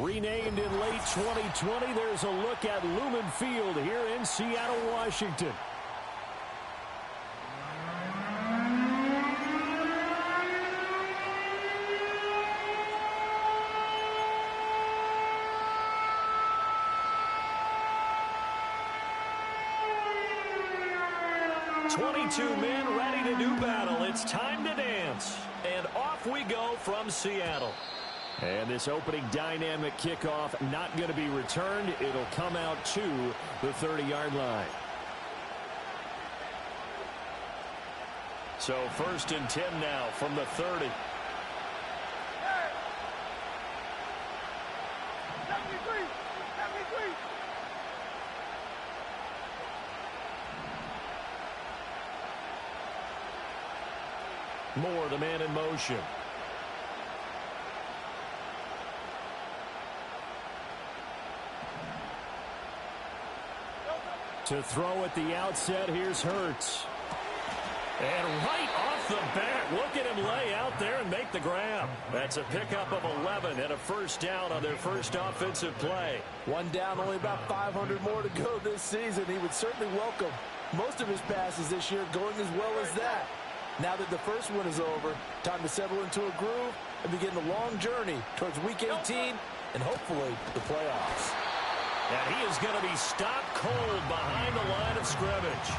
Renamed in late 2020, there's a look at Lumen Field here in Seattle, Washington. Two men ready to do battle. It's time to dance. And off we go from Seattle. And this opening dynamic kickoff not going to be returned. It'll come out to the 30-yard line. So 1st and 10 now from the 30. Moore, the man in motion. To throw at the outset, here's Hurts. And right off the bat, look at him lay out there and make the grab. That's a pickup of 11 and a first down on their first offensive play. One down, only about 500 more to go this season. He would certainly welcome most of his passes this year going as well as that. Now that the first one is over, time to settle into a groove and begin the long journey towards Week 18 and hopefully the playoffs. And he is going to be stopped cold behind the line of scrimmage.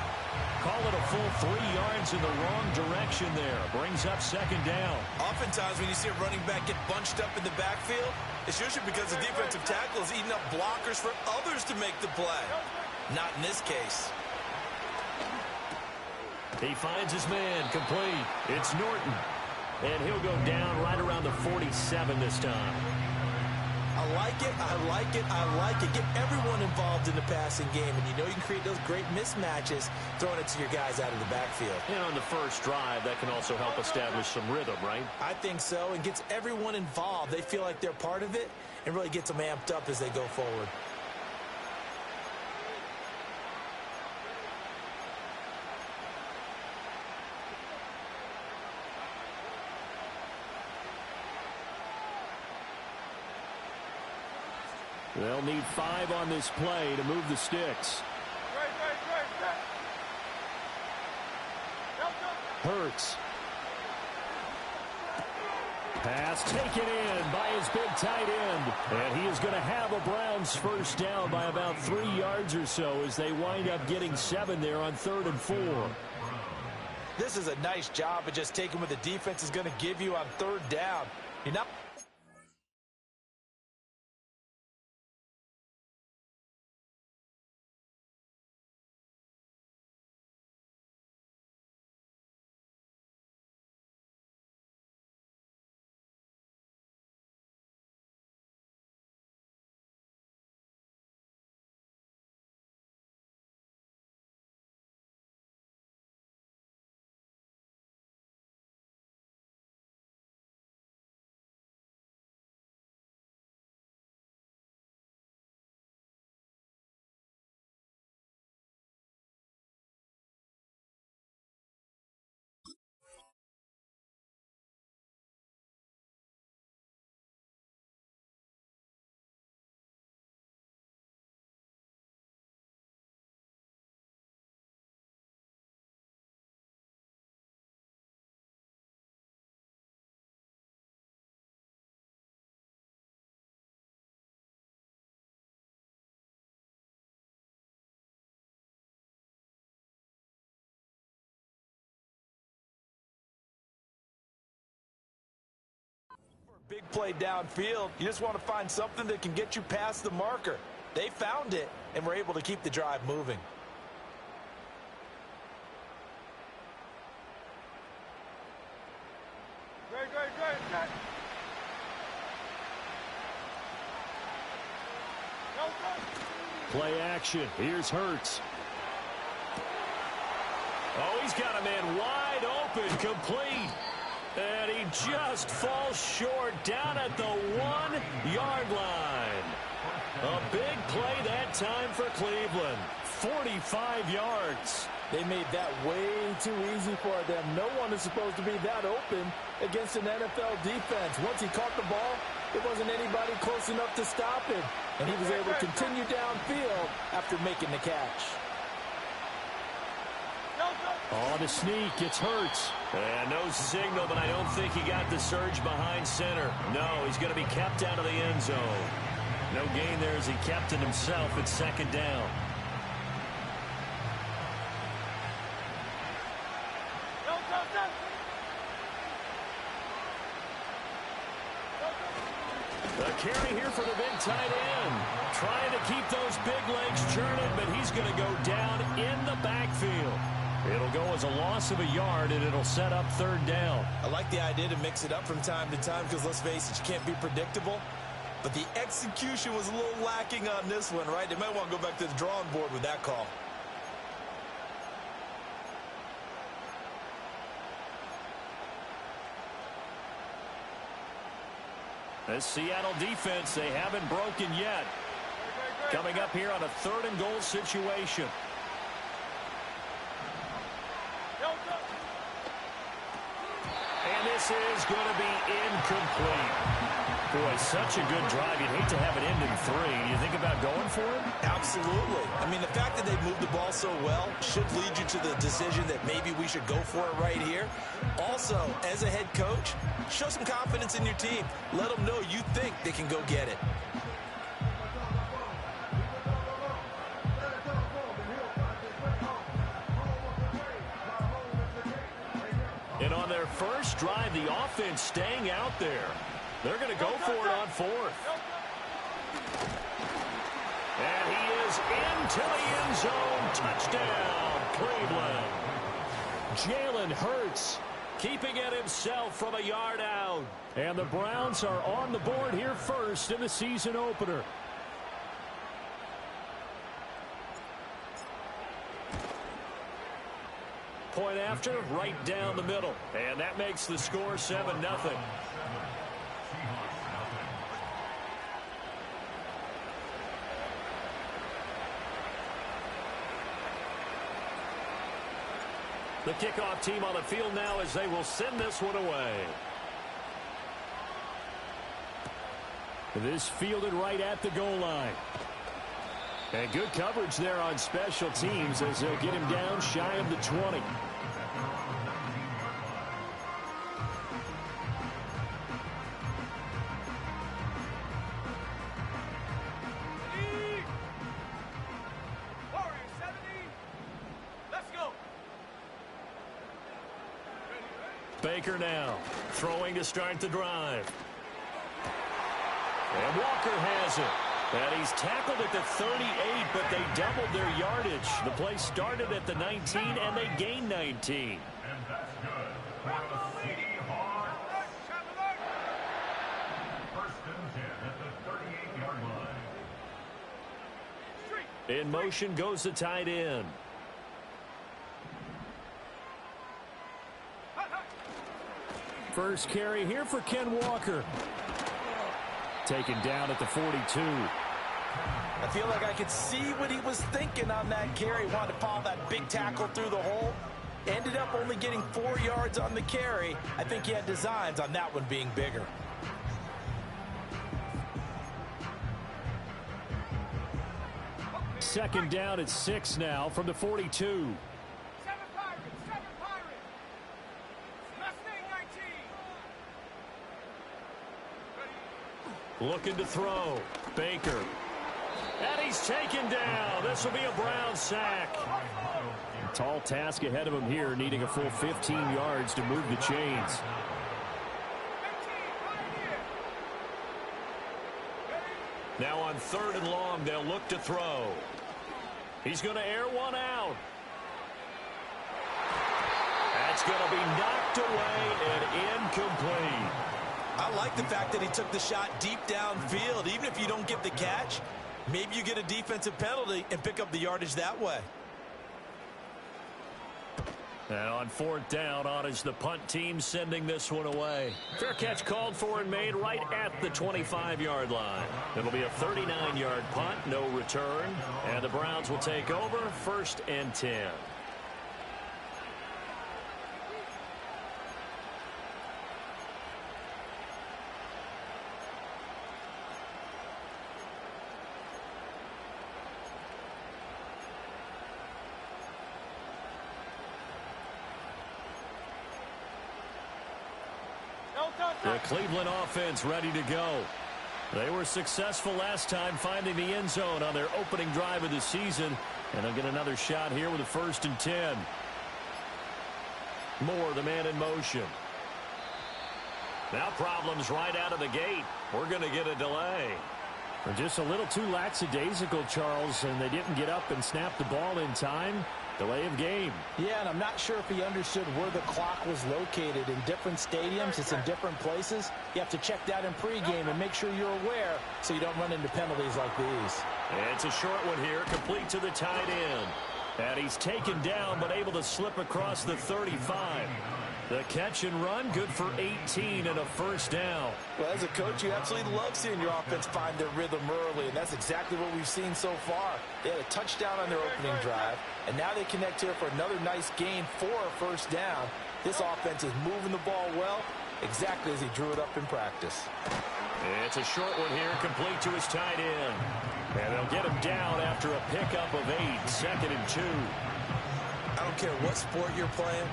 Call it a full 3 yards in the wrong direction there. Brings up 2nd down. Oftentimes when you see a running back get bunched up in the backfield, it's usually because the defensive tackle is eating up blockers for others to make the play. Not in this case. He finds his man complete. It's Norton. And he'll go down right around the 47 this time. I like it, I like it, I like it. Get everyone involved in the passing game, and you know you can create those great mismatches throwing it to your guys out of the backfield. And on the first drive, that can also help establish some rhythm, right? I think so, and gets everyone involved. They feel like they're part of it and really gets them amped up as they go forward. They'll need 5 on this play to move the sticks. Hurts. Pass taken in by his big tight end. And he is going to have a Browns first down by about 3 yards or so as they wind up getting 7 there on 3rd and 4. This is a nice job of just taking what the defense is going to give you on 3rd down. You're not... Big play downfield. You just want to find something that can get you past the marker. They found it and were able to keep the drive moving. Great. Play action. Here's Hurts. Oh, he's got a man wide open, complete. And he just falls short down at the 1-yard line. A big play that time for Cleveland. 45 yards. They made that way too easy for them. No one is supposed to be that open against an NFL defense. Once he caught the ball, There wasn't anybody close enough to stop him, and he was able to continue downfield after making the catch. On the sneak, it's Hurts. And no signal, but I don't think he got the surge behind center. No, he's going to be kept out of the end zone. No gain there as he kept it himself at second down. The carry here for the big tight end. Trying to keep those big legs churning, but he's going to go down in the backfield. It'll go as a loss of a yard, and it'll set up third down. I like the idea to mix it up from time to time because, let's face it, you can't be predictable. But the execution was a little lacking on this one, right? They might want to go back to the drawing board with that call. This Seattle defense, they haven't broken yet. Coming up here on a 3rd and goal situation. And this is going to be incomplete. Boy, such a good drive. You'd hate to have it end in 3. Do you think about going for it? Absolutely. I mean, the fact that they moved the ball so well should lead you to the decision that maybe we should go for it right here. Also, as a head coach, show some confidence in your team. Let them know you think they can go get it. And on their first drive, the offense staying out there. They're going to go for it on 4th. And he is into the end zone. Touchdown, Cleveland. Jalen Hurts keeping it himself from a yard out. And the Browns are on the board here first in the season opener. Point after, right down the middle. And that makes the score 7-0. The kickoff team on the field now as they will send this one away. This fielded right at the goal line. And good coverage there on special teams as they'll get him down shy of the 20. Baker now throwing to start the drive. And Walker has it. And he's tackled at the 38, but they doubled their yardage. The play started at the 19, and they gained 19. And that's good for the Seahawks. First and 10 at the 38-yard line. In motion goes the tight end. First carry here for Ken Walker. Taken down at the 42. I feel like I could see what he was thinking on that carry. Wanted to follow that big tackle through the hole. Ended up only getting 4 yards on the carry. I think he had designs on that one being bigger. Second down at 6 now from the 42. Looking to throw. Baker. And he's taken down. This will be a Brown sack. Tall task ahead of him here, needing a full 15 yards to move the chains. Now on 3rd and long, they'll look to throw. He's going to air one out. That's going to be knocked away and incomplete. I like the fact that he took the shot deep downfield. Even if you don't get the catch, maybe you get a defensive penalty and pick up the yardage that way. And on 4th down, on is the punt team sending this one away. Fair catch called for and made right at the 25-yard line. It'll be a 39-yard punt, no return. And the Browns will take over, 1st and 10. The Cleveland offense ready to go. They were successful last time finding the end zone on their opening drive of the season. And they'll get another shot here with a 1st and 10. Moore, the man in motion. Now problems right out of the gate. We're going to get a delay. They're just a little too lackadaisical, Charles, and they didn't get up and snap the ball in time. Delay of game. Yeah, and I'm not sure if he understood where the clock was located. In different stadiums, it's in different places. You have to check that in pregame and make sure you're aware so you don't run into penalties like these. It's a short one here, complete to the tight end. And he's taken down, but able to slip across the 35. The catch and run, good for 18 and a 1st down. Well, as a coach, you absolutely love seeing your offense find their rhythm early, and that's exactly what we've seen so far. They had a touchdown on their opening drive, and now they connect here for another nice gain for a 1st down. This offense is moving the ball well, exactly as he drew it up in practice. It's a short one here, complete to his tight end. And they'll get him down after a pickup of 8, 2nd and 2. I don't care what sport you're playing.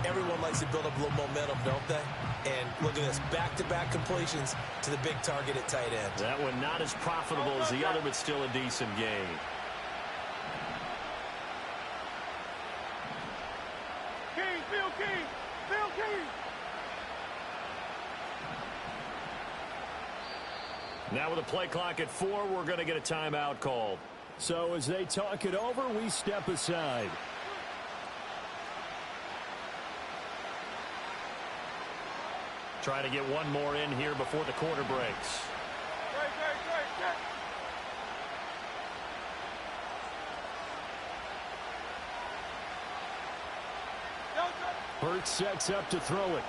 Everyone likes to build up a little momentum, don't they? And look at this, back-to-back completions to the big target at tight end. That one not as profitable as the other, but still a decent gain. Phil Key. Now with a play clock at 4, we're going to get a timeout called. So as they talk it over, we step aside. Try to get one more in here before the quarter breaks. Burt sets up to throw it.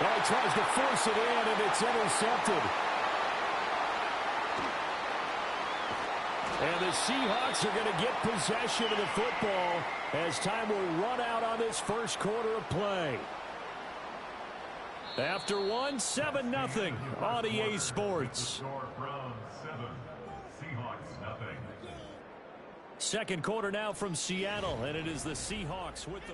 Well, he tries to force it in, and it's intercepted. And the Seahawks are going to get possession of the football as time will run out on this 1st quarter of play. After 1, 7-0 on EA Sports. Second quarter now from Seattle, and it is the Seahawks with the...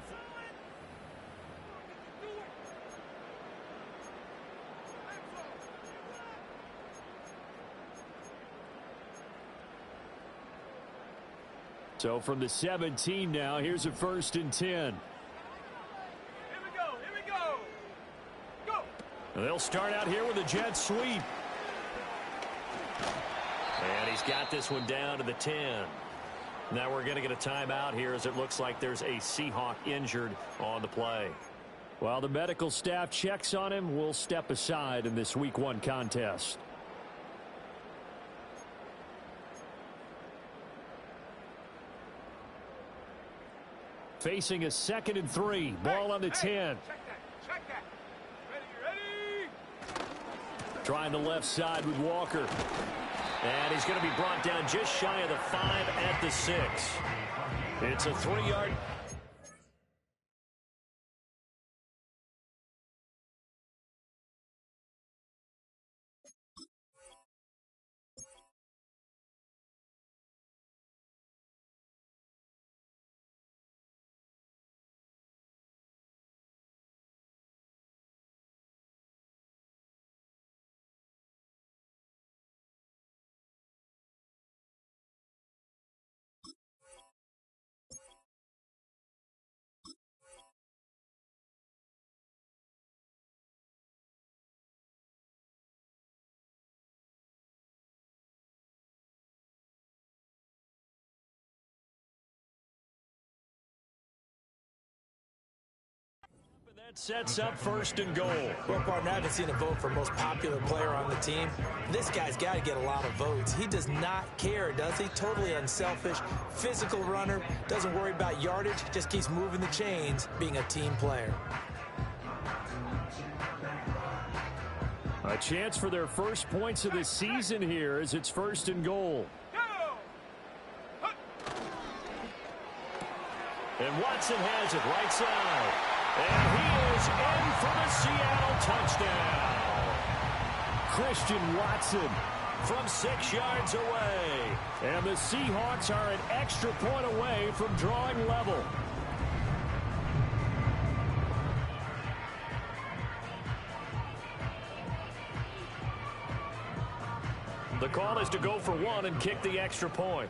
So from the 17 now, here's a 1st and 10. They'll start out here with a jet sweep. And he's got this one down to the 10. Now we're going to get a timeout here as it looks like there's a Seahawk injured on the play. While the medical staff checks on him, we'll step aside in this Week 1 contest. Facing a 2nd and 3. Ball on the 10. Check that. Ready. Trying the left side with Walker. And he's going to be brought down just shy of the 5 at the 6. It's a 3-yard. That sets up 1st and goal. Well, partner, I haven't seen a vote for most popular player on the team. This guy's got to get a lot of votes. He does not care, does he? Totally unselfish, physical runner, doesn't worry about yardage, just keeps moving the chains, being a team player. A chance for their first points of the season here as it's 1st and goal. And Watson has it right side. And he is in for the Seattle touchdown. Christian Watson from 6 yards away. And the Seahawks are an extra point away from drawing level. The call is to go for one and kick the extra point.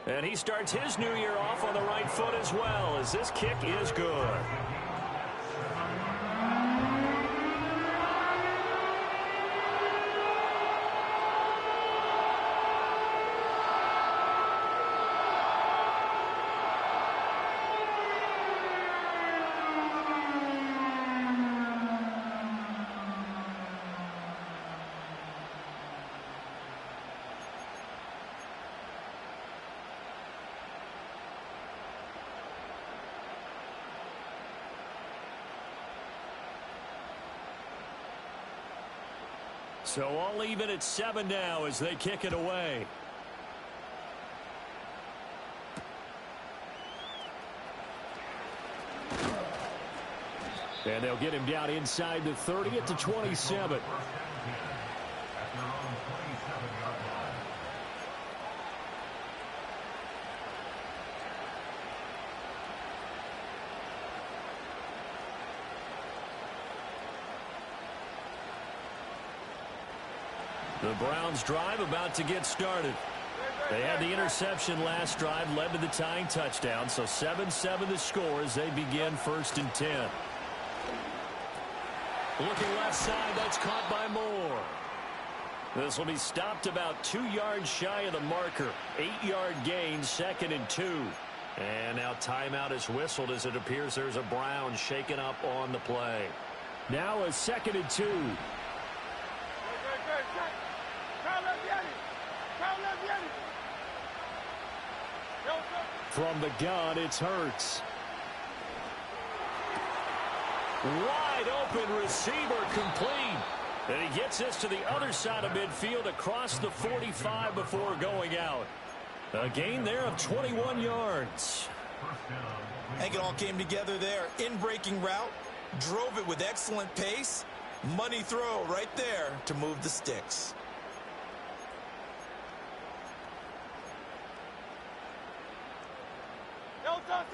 And he starts his new year off on the right foot as well, as this kick is good. So all even at 7 now as they kick it away. And they'll get him down inside the 30 at the 27. The Browns drive about to get started. They had the interception last drive, led to the tying touchdown. So 7-7 the score as they begin 1st and 10. Looking left side, that's caught by Moore. This will be stopped about 2 yards shy of the marker. 8-yard gain, 2nd and 2. And now timeout is whistled as it appears there's a Brown shaken up on the play. Now a 2nd and 2. From the gun, it's Hurts. Wide open receiver complete. And he gets this to the other side of midfield across the 45 before going out. A gain there of 21 yards. I think it all came together there. In-breaking route, drove it with excellent pace. Money throw right there to move the sticks.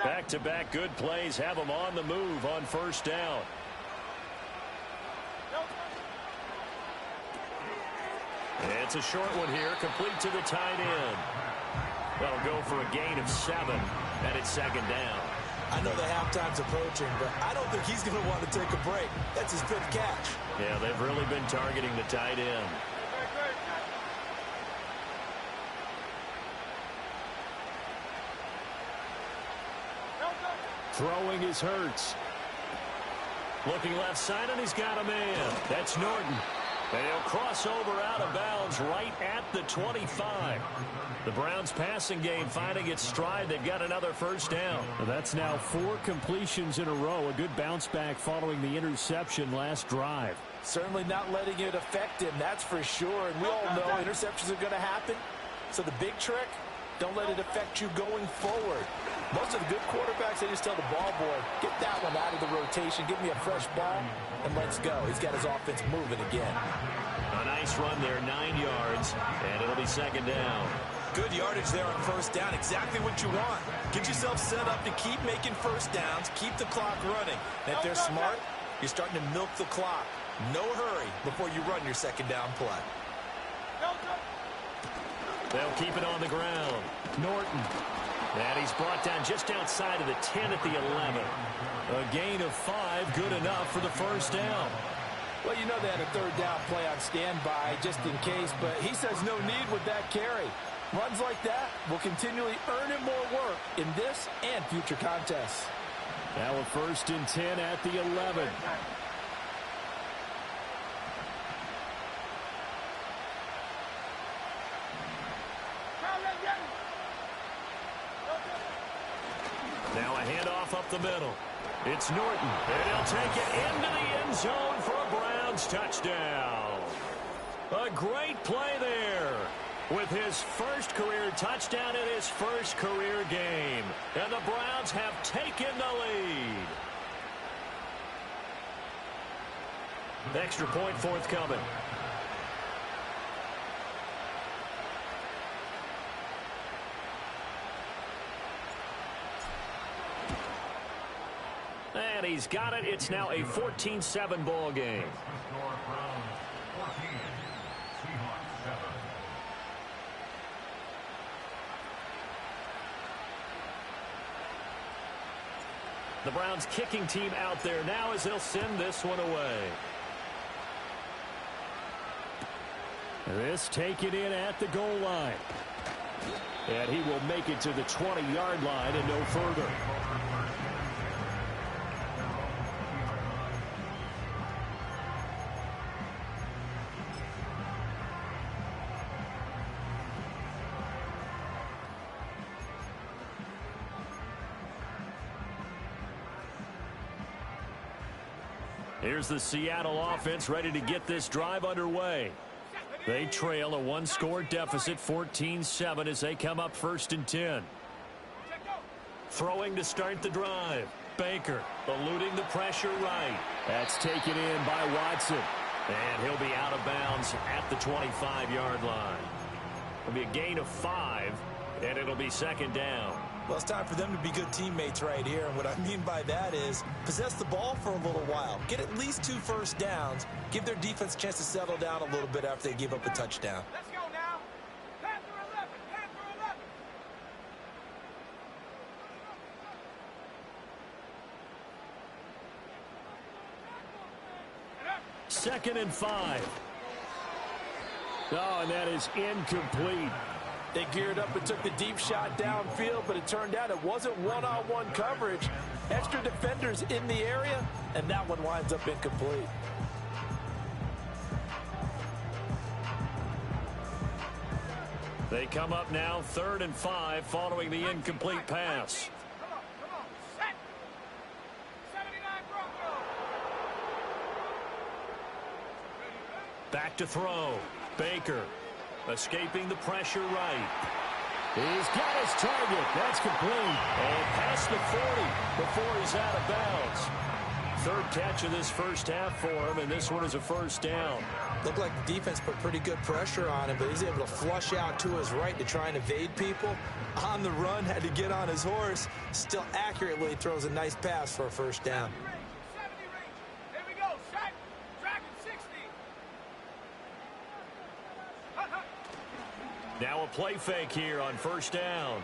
Back-to-back good plays have them on the move on 1st down. It's a short one here, complete to the tight end. That'll go for a gain of 7, and it's 2nd down. I know the halftime's approaching, but I don't think he's going to want to take a break. That's his 5th catch. Yeah, they've really been targeting the tight end. Throwing is Hurts. Looking left side, and he's got a man. That's Norton. And he'll cross over out of bounds right at the 25. The Browns passing game finding its stride. They've got another 1st down. Well, that's now 4 completions in a row. A good bounce back following the interception last drive. Certainly not letting it affect him, that's for sure. And we all know interceptions are going to happen. So the big trick, don't let it affect you going forward. Most of the good quarterbacks, they just tell the ball boy, get that one out of the rotation, give me a fresh ball, and let's go. He's got his offense moving again. A nice run there, 9 yards, and it'll be 2nd down. Good yardage there on 1st down, exactly what you want. Get yourself set up to keep making 1st downs, keep the clock running. And if they're smart, you're starting to milk the clock. No hurry before you run your 2nd down play. They'll keep it on the ground. Norton. And he's brought down just outside of the 10 at the 11. A gain of 5, good enough for the 1st down. Well, you know they had a 3rd down play on standby just in case, but he says no need with that carry. Runs like that will continually earn him more work in this and future contests. Now a 1st and 10 at the 11. Now a handoff up the middle. It's Norton, and he'll take it into the end zone for a Browns touchdown. A great play there with his 1st career touchdown in his 1st career game. And the Browns have taken the lead. Extra point forthcoming. And he's got it. It's now a 14-7 ball game. Score Browns 14, Seahawks 7. The Browns kicking team out there now as they'll send this one away. This taken in at the goal line. And he will make it to the 20-yard line and no further. Here's the Seattle offense ready to get this drive underway. They trail a one-score deficit, 14-7, as they come up 1st and 10. Throwing to start the drive. Baker eluding the pressure right. That's taken in by Watson. And he'll be out of bounds at the 25-yard line. It'll be a gain of 5, and it'll be 2nd down. Well, it's time for them to be good teammates right here. And what I mean by that is possess the ball for a little while. Get at least 2 first downs. Give their defense a chance to settle down a little bit after they give up a touchdown. Let's go now. Panther 11. Panther 11. 2nd and 5. Oh, and that is incomplete. They geared up and took the deep shot downfield, but it turned out it wasn't one-on-one coverage. Extra defenders in the area, and that one winds up incomplete. They come up now 3rd and 5 following the incomplete pass. Come on. Set. 79 Broncos. Back to throw. Baker escaping the pressure right. He's got his target. That's complete. And past the 40 before he's out of bounds. 3rd catch of this first half for him, and this one is a 1st down. Looked like the defense put pretty good pressure on him, but he's able to flush out to his right to try and evade people. On the run, had to get on his horse. Still accurately throws a nice pass for a 1st down. 70 range. Here we go. Set. Dragon 60. Now a play fake here on 1st down.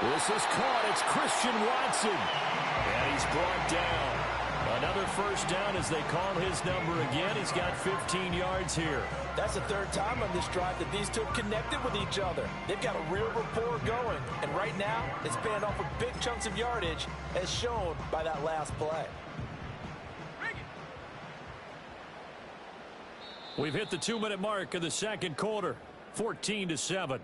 This is caught. It's Christian Watson. And he's brought down. Another 1st down as they call his number again. He's got 15 yards here. That's the 3rd time on this drive that these two have connected with each other. They've got a real rapport going, and right now it's paying off with big chunks of yardage, as shown by that last play. We've hit the 2-minute mark of the 2nd quarter. 14-7.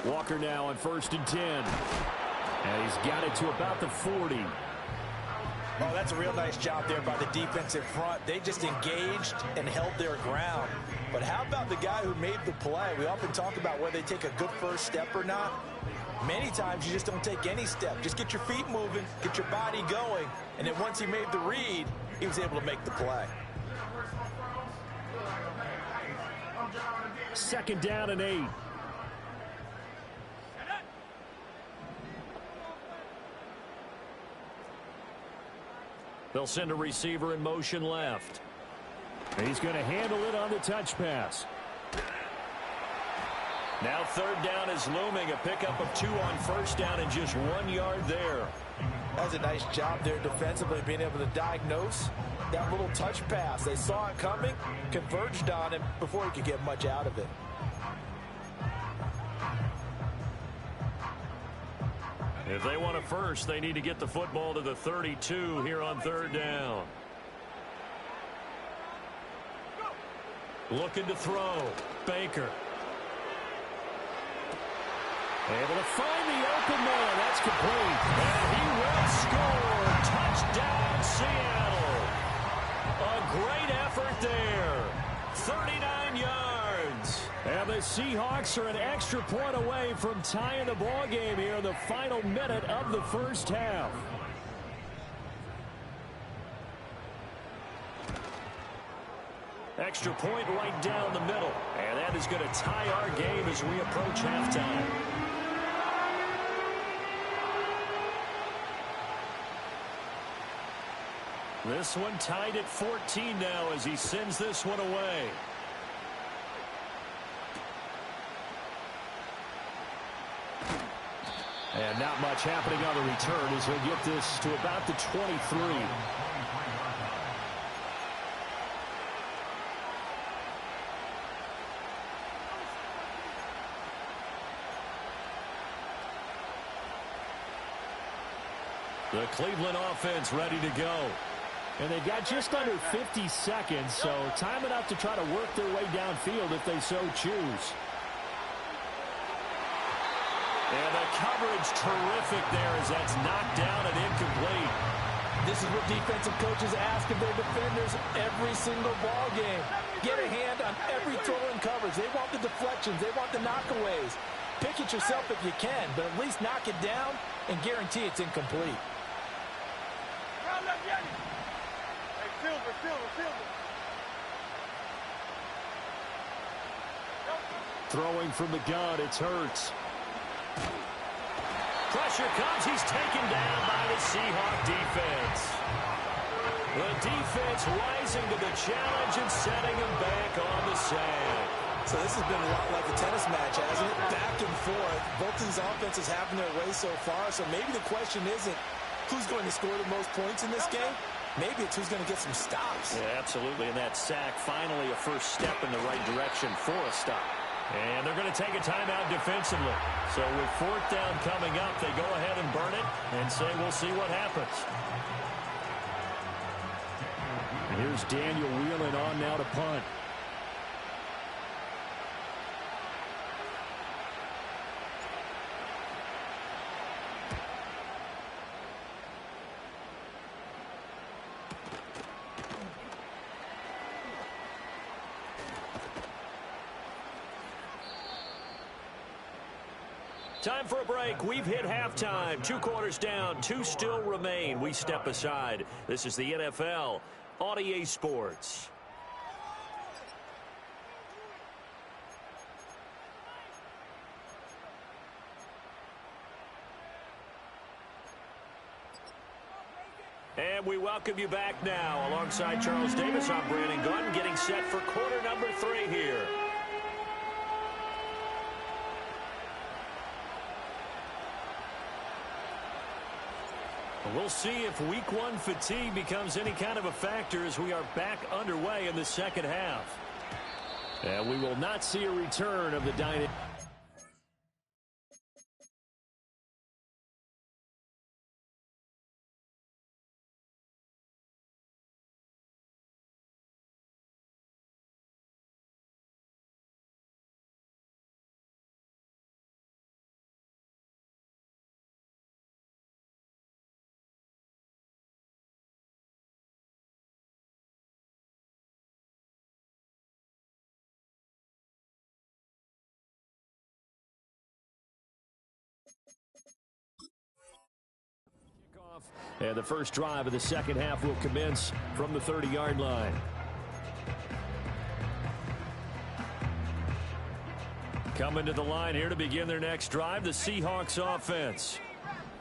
Walker now on 1st and 10. And he's got it to about the 40. Oh, that's a real nice job there by the defense in front. They just engaged and held their ground. But how about the guy who made the play? We often talk about whether they take a good first step or not. Many times you just don't take any step. Just get your feet moving, get your body going, and then once he made the read, he was able to make the play. 2nd down and 8. They'll send a receiver in motion left. He's going to handle it on the touch pass. Now 3rd down is looming. A pickup of 2 on 1st down and just 1 yard there. That's a nice job there defensively, being able to diagnose that little touch pass. They saw it coming, converged on him before he could get much out of it. If they want a first, they need to get the football to the 32 here on third down. Looking to throw. Baker. Able to find the open man. That's complete. And he will score. Touchdown, Seattle. A great effort there. 39 yards. And the Seahawks are an extra point away from tying the ball game here in the final minute of the first half. Extra point right down the middle. And that is going to tie our game as we approach halftime. This one tied at 14 now as he sends this one away. And not much happening on the return as he'll get this to about the 23. The Cleveland offense ready to go. And they've got just under 50 seconds, so time enough to try to work their way downfield if they so choose. And the coverage terrific there as that's knocked down and incomplete. This is what defensive coaches ask of their defenders every single ball game. Get a hand on every throw in coverage. They want the deflections. They want the knockaways. Pick it yourself if you can, but at least knock it down and guarantee it's incomplete. Throwing from the gun, it's Hurts. Pressure comes. He's taken down by the Seahawk defense. The defense rising to the challenge and setting him back on the sack. So this has been a lot like a tennis match, hasn't it? Back and forth. Both these offenses having their way so far. So maybe the question isn't who's going to score the most points in this game. Maybe it's who's going to get some stops. Yeah, absolutely. And that sack, finally a first step in the right direction for a stop. And they're going to take a timeout defensively. So with fourth down coming up, they go ahead and burn it and say we'll see what happens. And here's Daniel Wheeling on now to punt. Time for a break. We've hit halftime. 2 quarters down. 2 still remain. We step aside. This is the NFL on EA Sports. And we welcome you back now. Alongside Charles Davis, I'm Brandon Gunn, getting set for quarter number 3 here. We'll see if week 1 fatigue becomes any kind of a factor as we are back underway in the second half. And we will not see a return of the dynamic. And the first drive of the second half will commence from the 30-yard line. Coming to the line here to begin their next drive, the Seahawks offense.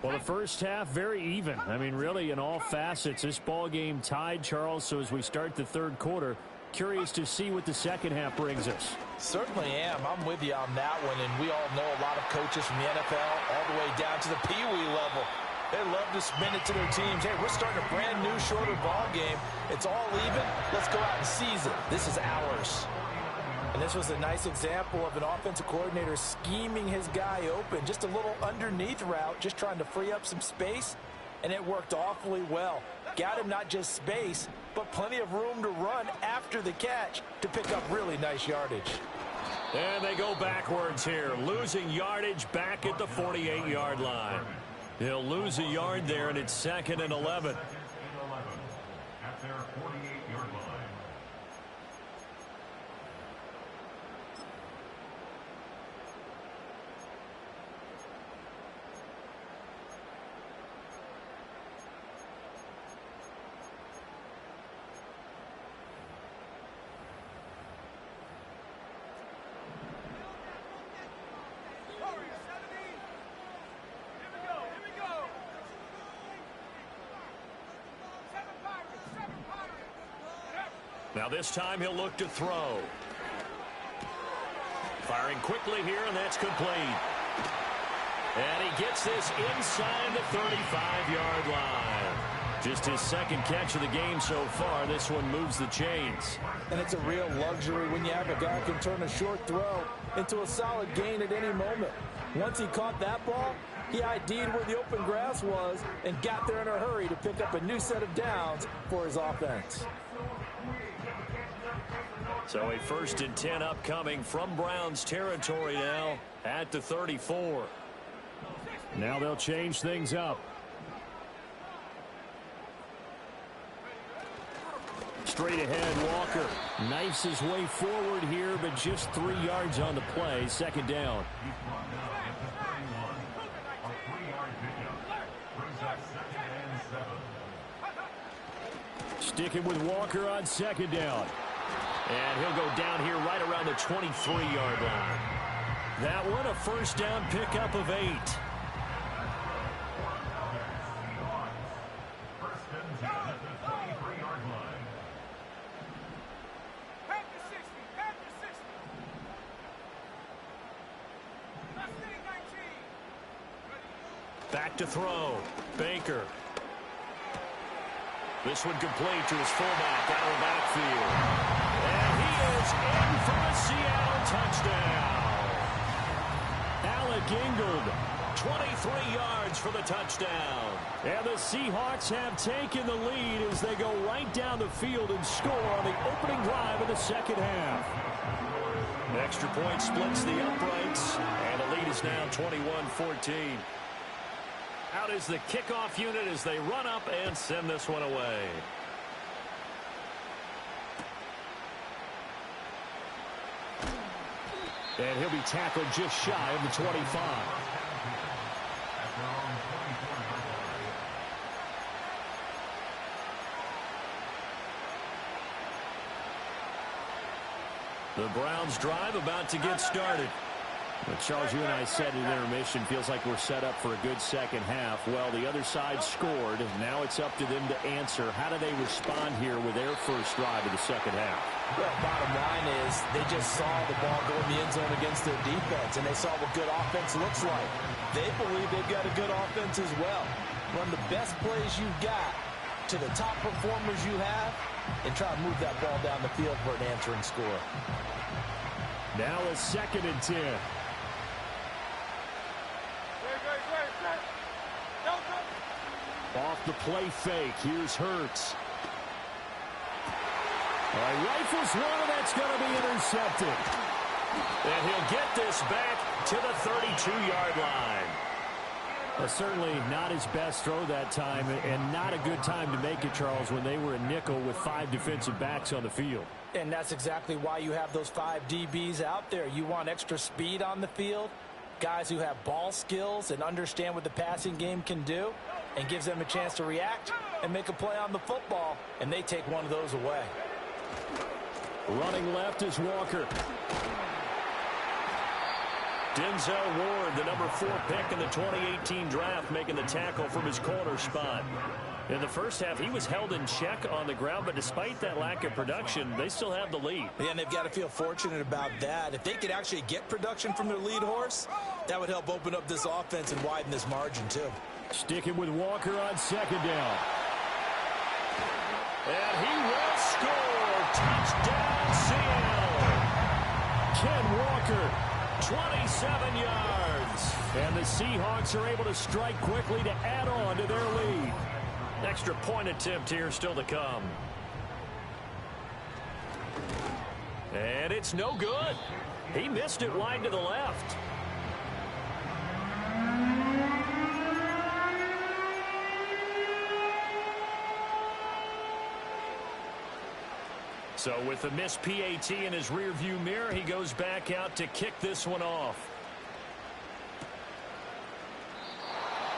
Well, the first half, very even. I mean, really, in all facets, this ball game tied, Charles. So as we start the third quarter, curious to see what the second half brings us. Certainly am. I'm with you on that one. And we all know a lot of coaches from the NFL all the way down to the Pee-wee level. They love to spin it to their teams. Hey, we're starting a brand new, shorter ball game. It's all even. Let's go out and seize it. This is ours. And this was a nice example of an offensive coordinator scheming his guy open. Just a little underneath route, just trying to free up some space, and it worked awfully well. Got him not just space, but plenty of room to run after the catch to pick up really nice yardage. And they go backwards here, losing yardage back at the 48-yard line. He'll lose a yard there, and it's 2nd and 11. At their 48-yard line. Now this time he'll look to throw. Firing quickly here, and that's complete. And he gets this inside the 35-yard line. Just his second catch of the game so far. This one moves the chains. And it's a real luxury when you have a guy who can turn a short throw into a solid gain at any moment. Once he caught that ball, he ID'd where the open grass was and got there in a hurry to pick up a new set of downs for his offense. So a 1st and 10 upcoming from Browns territory now at the 34. Now they'll change things up. Straight ahead, Walker knifes his way forward here, but just 3 yards on the play. 2nd down. Sticking with Walker on 2nd down. And he'll go down here right around the 23-yard line. That one, a 1st down pickup of 8. Back to throw. Baker. This one complete to his fullback out of the backfield. And he is in for a Seattle touchdown. Alec Ingold, 23 yards for the touchdown. And the Seahawks have taken the lead as they go right down the field and score on the opening drive of the 2nd half. An extra point splits the uprights, and the lead is now 21-14. Out is the kickoff unit as they run up and send this one away. And he'll be tackled just shy of the 25. The Browns drive about to get started. But Charles, you and I said in intermission, feels like we're set up for a good 2nd half. Well, the other side scored. Now it's up to them to answer. How do they respond here with their first drive of the 2nd half? Well, bottom line is they just saw the ball go in the end zone against their defense, and they saw what good offense looks like. They believe they've got a good offense as well. Run the best plays you've got to the top performers you have and try to move that ball down the field for an answering score. Now a 2nd and 10. Off the play fake. Here's Hurts. Rifles one, and that's going to be intercepted. And he'll get this back to the 32-yard line. Certainly not his best throw that time, and not a good time to make it, Charles, when they were a nickel with 5 defensive backs on the field. And that's exactly why you have those 5 DBs out there. You want extra speed on the field, guys who have ball skills and understand what the passing game can do, and gives them a chance to react and make a play on the football, and they take one of those away. Running left is Walker. Denzel Ward, the number 4 pick in the 2018 draft, making the tackle from his corner spot. In the first half, he was held in check on the ground, but despite that lack of production, they still have the lead. Yeah, and they've got to feel fortunate about that. If they could actually get production from their lead horse, that would help open up this offense and widen this margin, too. Sticking with Walker on 2nd down. And he will score. Touchdown, Seattle. Ken Walker, 27 yards. And the Seahawks are able to strike quickly to add on to their lead. Extra point attempt here still to come. And it's no good. He missed it wide to the left. So with the missed PAT in his rearview mirror, he goes back out to kick this one off.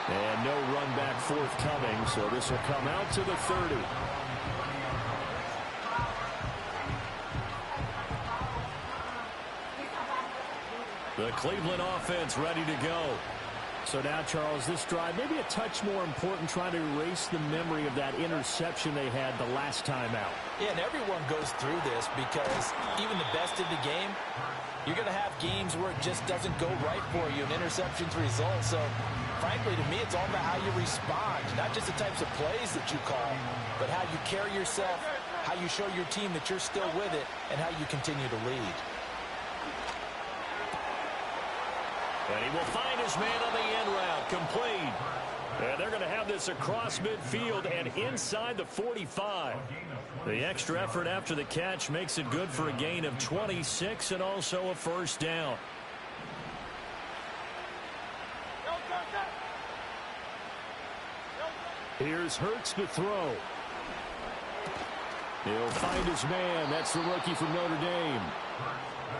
And no run back forthcoming, so this will come out to the 30. The Cleveland offense ready to go. So now, Charles, this drive maybe a touch more important, trying to erase the memory of that interception they had the last time out. Yeah, and everyone goes through this because even the best in the game, you're going to have games where it just doesn't go right for you, and interceptions result. So, frankly, to me, it's all about how you respond, not just the types of plays that you call, but how you carry yourself, how you show your team that you're still with it, and how you continue to lead. And he will find his man on the end route, complete. And they're going to have this across midfield and inside the 45. The extra effort after the catch makes it good for a gain of 26 and also a first down. Here's Hurts to throw. He'll find his man. That's the rookie from Notre Dame.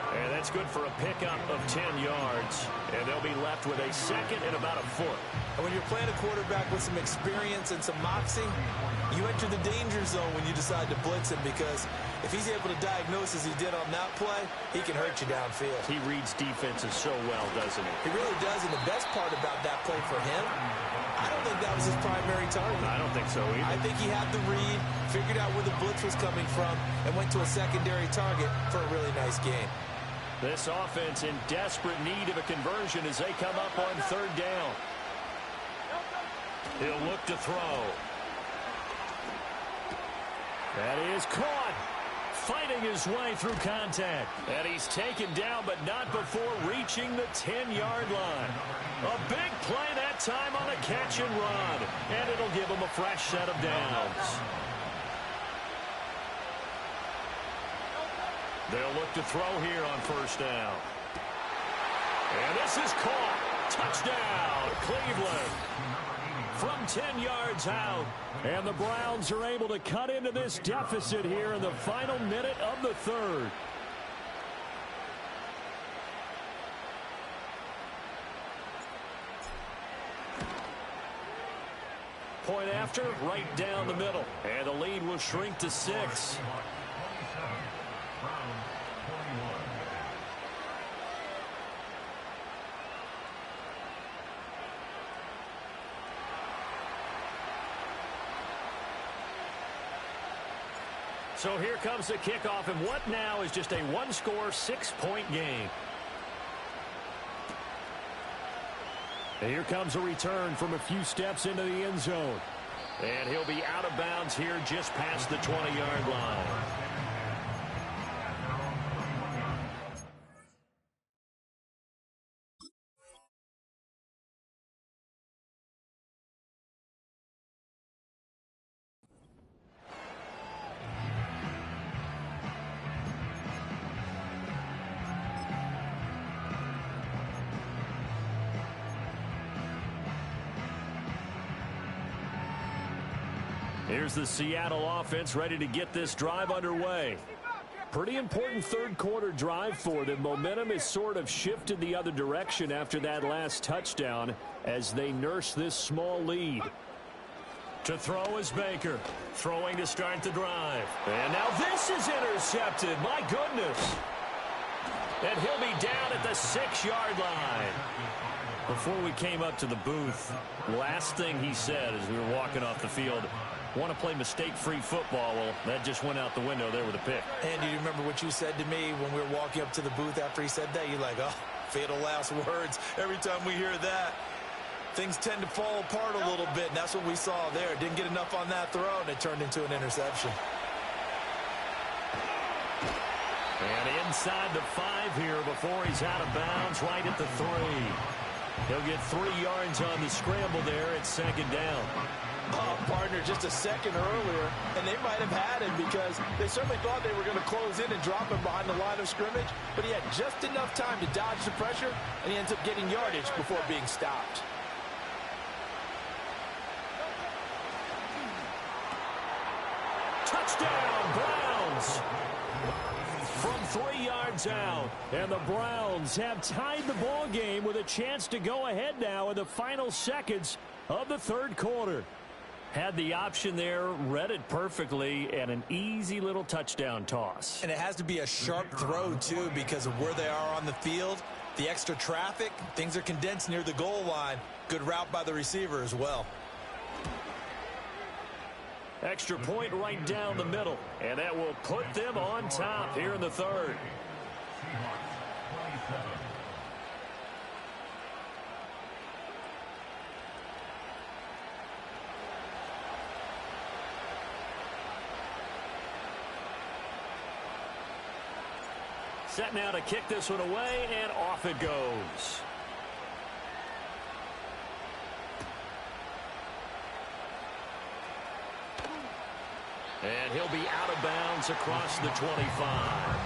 And that's good for a pickup of 10 yards. And they'll be left with a second and about a foot. And when you're playing a quarterback with some experience and some moxie, you enter the danger zone when you decide to blitz him, because if he's able to diagnose as he did on that play, he can hurt you downfield. He reads defenses so well, doesn't he? He really does, and the best part about that play for him, I don't think that was his primary target. I don't think so either. I think he had the read, figured out where the blitz was coming from, and went to a secondary target for a really nice game. This offense in desperate need of a conversion as they come up on third down. He'll look to throw. That is caught. Fighting his way through contact. And he's taken down, but not before reaching the 10-yard line. A big play that time on a catch and run. And it'll give him a fresh set of downs. They'll look to throw here on first down. And this is caught. Touchdown, Cleveland. From 10 yards out. And the Browns are able to cut into this deficit here in the final minute of the third. Point after, right down the middle. And the lead will shrink to 6. So here comes the kickoff, and what now is just a one-score, 6-point game. And here comes a return from a few steps into the end zone. And he'll be out of bounds here just past the 20-yard line. Here's the Seattle offense ready to get this drive underway. Pretty important third quarter drive for them. Momentum has sort of shifted the other direction after that last touchdown as they nurse this small lead. To throw is Baker. Throwing to start the drive. And now this is intercepted. My goodness. And he'll be down at the 6-yard line. Before we came up to the booth, last thing he said as we were walking off the field, want to play mistake-free football. Well, that just went out the window there with a pick. And do you remember what you said to me when we were walking up to the booth after he said that? You're like, oh, fatal last words. Every time we hear that, things tend to fall apart a little bit, and that's what we saw there. Didn't get enough on that throw, and it turned into an interception. And inside the 5 here before he's out of bounds, right at the 3. He'll get 3 yards on the scramble there at second down. Oh, partner, just a second earlier, and they might have had him because they certainly thought they were going to close in and drop him behind the line of scrimmage, but he had just enough time to dodge the pressure, and he ends up getting yardage before being stopped. Touchdown, Browns! From 3 yards out, and the Browns have tied the ball game with a chance to go ahead now in the final seconds of the third quarter. Had the option there, read it perfectly, and an easy little touchdown toss. And it has to be a sharp throw, too, because of where they are on the field. The extra traffic, things are condensed near the goal line. Good route by the receiver as well. Extra point right down the middle, and that will put them on top here in the third. Seahawks 27. Set now to kick this one away, and off it goes. And he'll be out of bounds across the 25.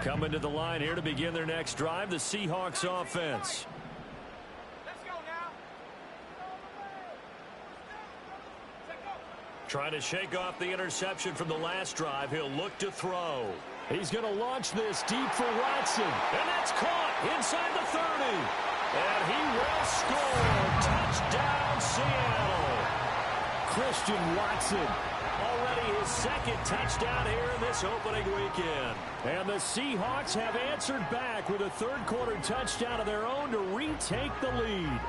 Coming to the line here to begin their next drive, the Seahawks offense. Let's go now. Trying to shake off the interception from the last drive. He'll look to throw. He's going to launch this deep for Watson. And that's caught inside the 30. And he will score. Touchdown, Seattle. Christian Watson. Already his second touchdown here in this opening weekend. And the Seahawks have answered back with a third quarter touchdown of their own to retake the lead.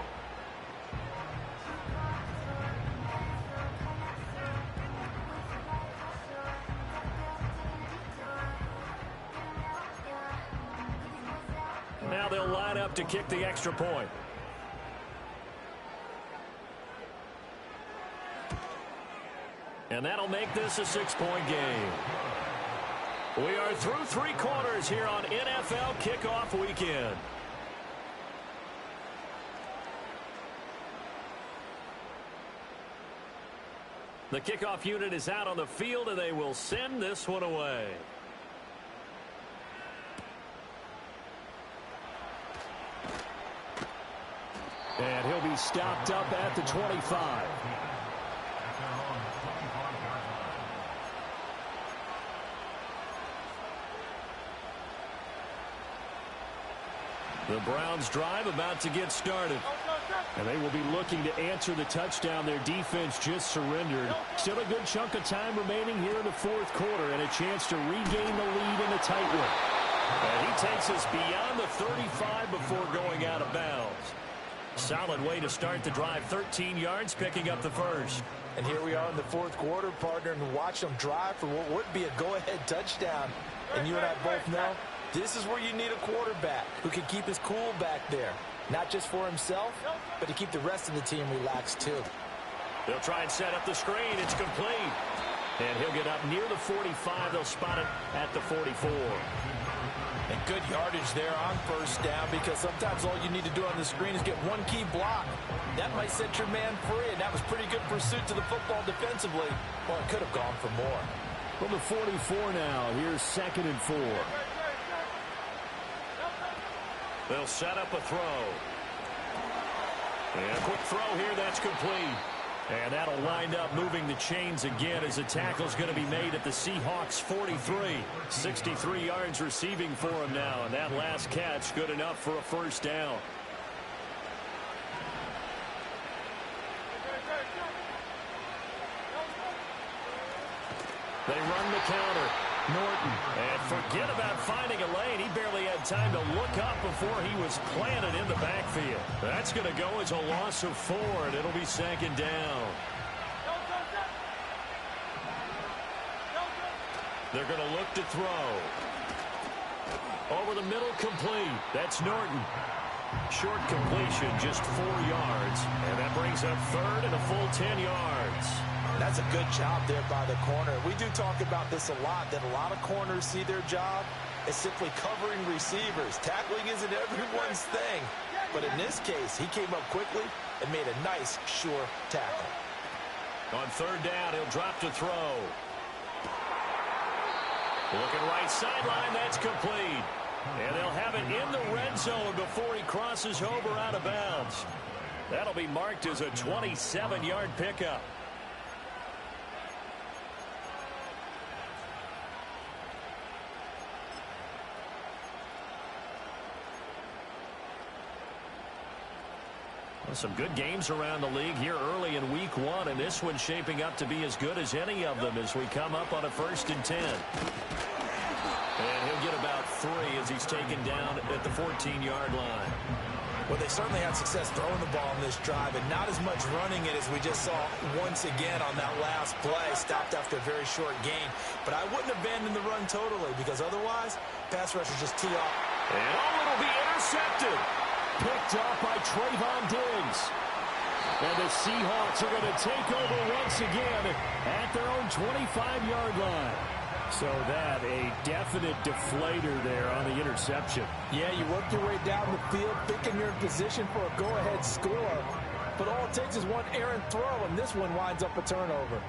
Now they'll line up to kick the extra point. And that'll make this a 6-point game. We are through 3 quarters here on NFL Kickoff Weekend. The kickoff unit is out on the field, and they will send this one away. And he'll be stopped up at the 25. The Browns drive about to get started. And they will be looking to answer the touchdown their defense just surrendered. Still a good chunk of time remaining here in the fourth quarter and a chance to regain the lead in the tight one. And he takes us beyond the 35 before going out of bounds. Solid way to start the drive. 13 yards, picking up the first. And here we are in the fourth quarter, partner, and watch them drive for what would be a go-ahead touchdown. And you and I both know this is where you need a quarterback who can keep his cool back there. Not just for himself, but to keep the rest of the team relaxed, too. They'll try and set up the screen. It's complete. And he'll get up near the 45. They'll spot it at the 44. And good yardage there on first down, because sometimes all you need to do on the screen is get one key block. That might set your man free, and that was pretty good pursuit to the football defensively. Well, it could have gone for more. From the 44 now, here's 2nd and 4. They'll set up a throw. And a quick throw here, that's complete. And that'll wind up moving the chains again as a tackle's going to be made at the Seahawks 43. 63 yards receiving for him now, and that last catch good enough for a first down. They run the counter. Norton, and forget about finding a lane. He barely had time to look up before he was planted in the backfield. That's going to go as a loss of 4, and it'll be 2nd down. They're going to look to throw. Over the middle, complete. That's Norton. Short completion, just 4 yards. And that brings up third and a full 10 yards. That's a good job there by the corner. We do talk about this a lot, that a lot of corners see their job as simply covering receivers. Tackling isn't everyone's thing. But in this case, he came up quickly and made a nice, sure tackle. On third down, he'll drop to throw. Looking right sideline, that's complete. And they'll have it in the red zone before he crosses over out of bounds. That'll be marked as a 27-yard pickup. Well, some good games around the league here early in week 1, and this one's shaping up to be as good as any of them as we come up on a 1st and 10. And he'll get about 3 as he's taken down at the 14-yard line. Well, they certainly had success throwing the ball in this drive, and not as much running it as we just saw once again on that last play. Stopped after a very short gain. But I wouldn't abandon the run totally, because otherwise, pass rushers just tee off. And it'll be intercepted. Picked off by Trayvon Diggs. And the Seahawks are going to take over once again at their own 25-yard line. So that, a definite deflator there on the interception. Yeah, you work your way down the field, thinking you're in position for a go-ahead score. But all it takes is one errant throw, and this one winds up a turnover.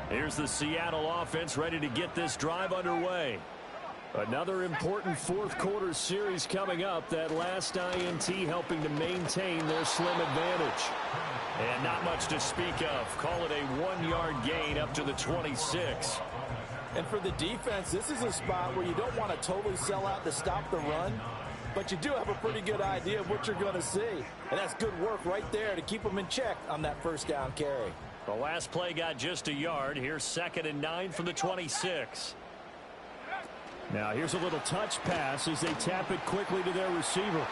Here's the Seattle offense ready to get this drive underway. Another important 4th quarter series coming up. That last INT helping to maintain their slim advantage. And not much to speak of. Call it a 1-yard gain up to the 26. And for the defense, this is a spot where you don't want to totally sell out to stop the run, but you do have a pretty good idea of what you're going to see. And that's good work right there to keep them in check on that 1st down carry. The last play got just a yard. Here's 2nd and 9 from the 26. Now here's a little touch pass as they tap it quickly to their receiver.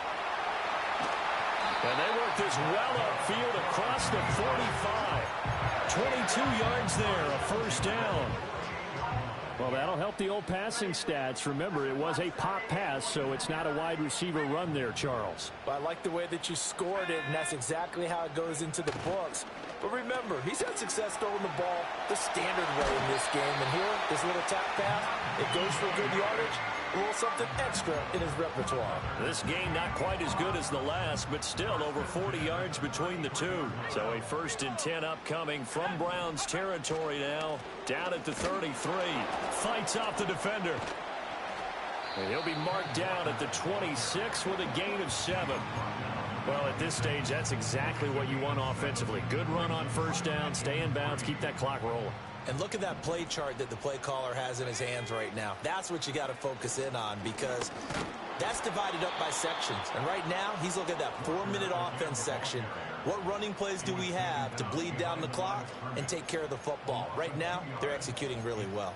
And they work this well upfield across the 45. 22 yards there, a 1st down. Well, that'll help the old passing stats. Remember, it was a pop pass, so it's not a wide receiver run there, Charles. But I like the way that you scored it, and that's exactly how it goes into the books. But remember, he's had success throwing the ball the standard way in this game. And here, this little tap pass, it goes for good yardage, a little something extra in his repertoire. This game not quite as good as the last, but still over 40 yards between the two. So a 1st and 10 upcoming from Browns territory now, down at the 33. Fights off the defender. And he'll be marked down at the 26 with a gain of 7. Well, at this stage, that's exactly what you want offensively. Good run on 1st down, stay in bounds, keep that clock rolling. And look at that play chart that the play caller has in his hands right now. That's what you got to focus in on, because that's divided up by sections. And right now, he's looking at that 4-minute offense section. What running plays do we have to bleed down the clock and take care of the football? Right now, they're executing really well.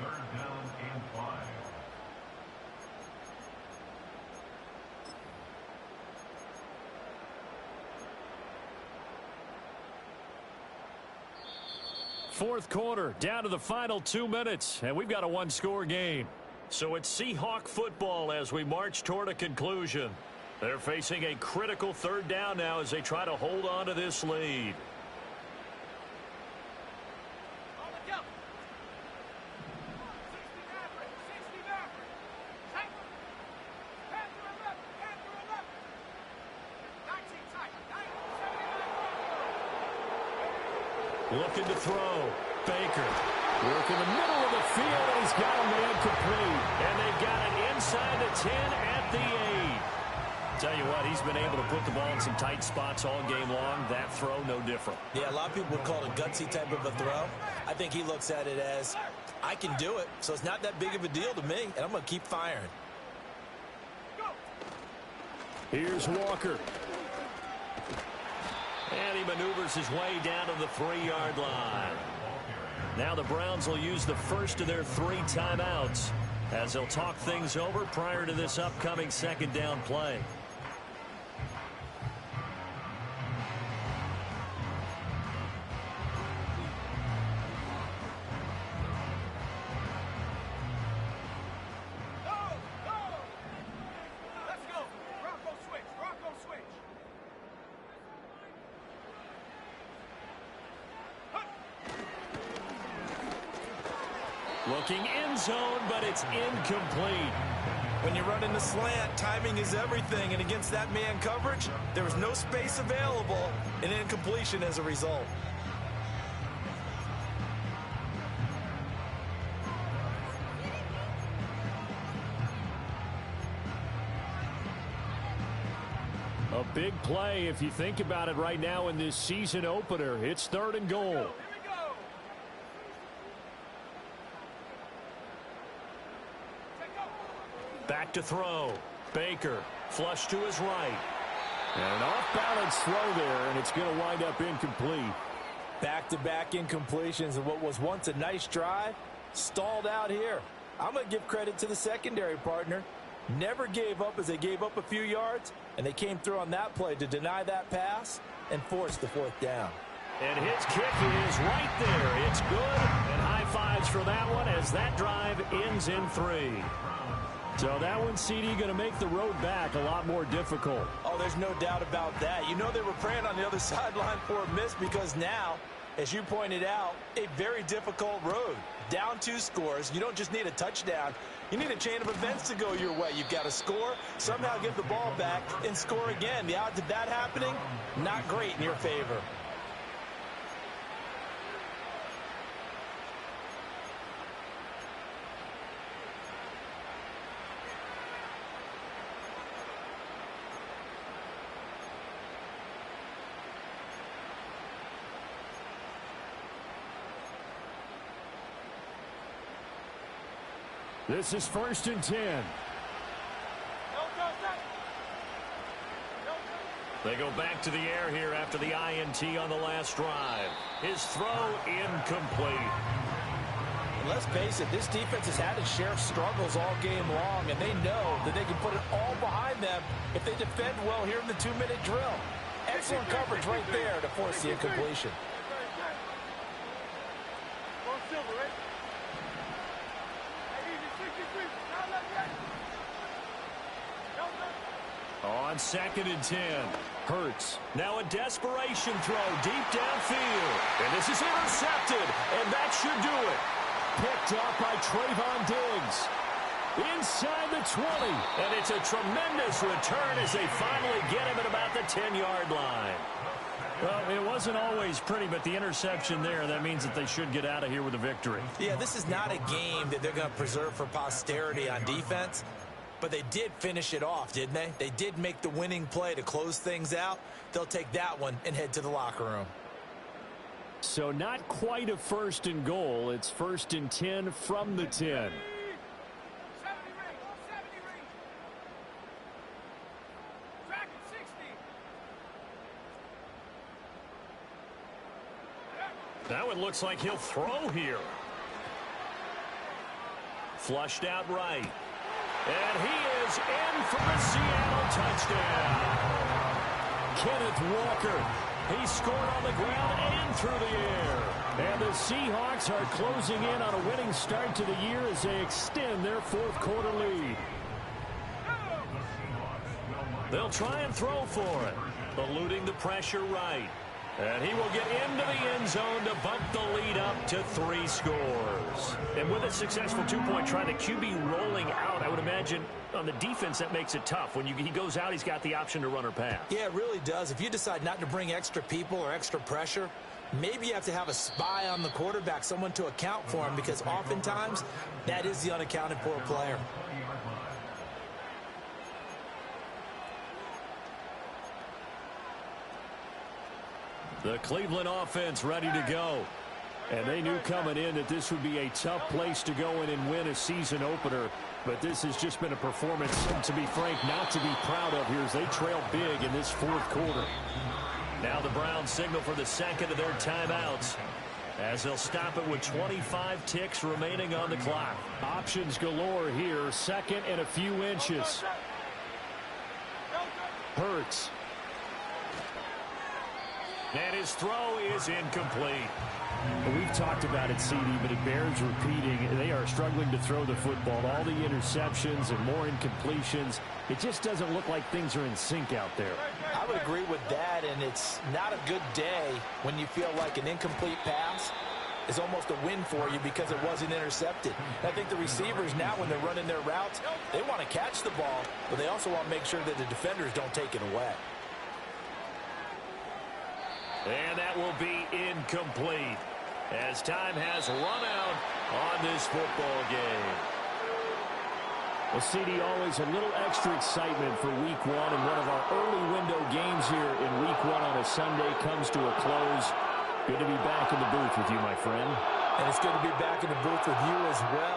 Fourth quarter, down to the final 2 minutes, and we've got a 1-score game. So it's Seahawk football as we march toward a conclusion. They're facing a critical 3rd down now as they try to hold on to this lead. Looking to throw. Baker. Work in the middle of the field, and he's got a man complete. And they've got it inside the 10 at the 8. Tell you what, he's been able to put the ball in some tight spots all game long. That throw, no different. Yeah, a lot of people would call it a gutsy type of a throw. I think he looks at it as, I can do it, so it's not that big of a deal to me, and I'm going to keep firing. Here's Walker. And he maneuvers his way down to the 3-yard line. Now the Browns will use the first of their 3 timeouts as they'll talk things over prior to this upcoming 2nd down play. Looking end zone, but it's incomplete. When you run in the slant, timing is everything, and against that man coverage, there was no space available, and incompletion as a result. A big play if you think about it right now in this season opener. It's 3rd and goal. Here we go. Back to throw. Baker, flush to his right. And an off-balance throw there, and it's going to wind up incomplete. Back-to-back incompletions of what was once a nice drive, stalled out here. I'm going to give credit to the secondary partner. Never gave up as they gave up a few yards, and they came through on that play to deny that pass and force the 4th down. And his kick is right there. It's good, and high fives for that one as that drive ends in 3. So that one, CD, going to make the road back a lot more difficult. Oh, there's no doubt about that. You know they were praying on the other sideline for a miss because now, as you pointed out, a very difficult road. Down 2 scores. You don't just need a touchdown. You need a chain of events to go your way. You've got to score, somehow get the ball back, and score again. The odds of that happening, not great in your favor. This is 1st and 10. They go back to the air here after the INT on the last drive. His throw incomplete. Let's face it, this defense has had its share of struggles all game long, and they know that they can put it all behind them if they defend well here in the 2-minute drill. Excellent coverage right there to force the incompletion. On 2nd and 10, Hurts. Now a desperation throw deep downfield. And this is intercepted, and that should do it. Picked up by Trayvon Diggs. Inside the 20. And it's a tremendous return as they finally get him at about the 10-yard line. Well, it wasn't always pretty, but the interception there, that means that they should get out of here with a victory. Yeah, this is not a game that they're going to preserve for posterity on defense. But they did finish it off, didn't they? They did make the winning play to close things out. They'll take that one and head to the locker room. So not quite a 1st and goal. It's 1st and 10 from the 10. That one looks like he'll throw here. Flushed out right. And he is in for a Seattle touchdown. Kenneth Walker. He scored on the ground and through the air. And the Seahawks are closing in on a winning start to the year as they extend their 4th quarter lead. They'll try and throw for it. Eluding the pressure right. And he will get into the end zone to bump the lead up to 3 scores. And with a successful 2-point try, the QB rolling out, I would imagine on the defense that makes it tough. When he goes out, he's got the option to run or pass. Yeah, it really does. If you decide not to bring extra people or extra pressure, maybe you have to have a spy on the quarterback, someone to account for him, because oftentimes that is the unaccounted for player. The Cleveland offense ready to go. And they knew coming in that this would be a tough place to go in and win a season opener. But this has just been a performance, to be frank, not to be proud of here as they trail big in this 4th quarter. Now the Browns signal for the 2nd of their timeouts as they'll stop it with 25 ticks remaining on the clock. Options galore here. 2nd and a few inches. Hurts. And his throw is incomplete. We've talked about it, CD, but it bears repeating. They are struggling to throw the football. All the interceptions and more incompletions. It just doesn't look like things are in sync out there. I would agree with that, and it's not a good day when you feel like an incomplete pass is almost a win for you because it wasn't intercepted. I think the receivers now, when they're running their routes, they want to catch the ball, but they also want to make sure that the defenders don't take it away. And that will be incomplete as time has run out on this football game. Well, CD, always a little extra excitement for Week 1, and one of our early window games here in Week 1 on a Sunday comes to a close. Good to be back in the booth with you, my friend. And it's good to be back in the booth with you as well.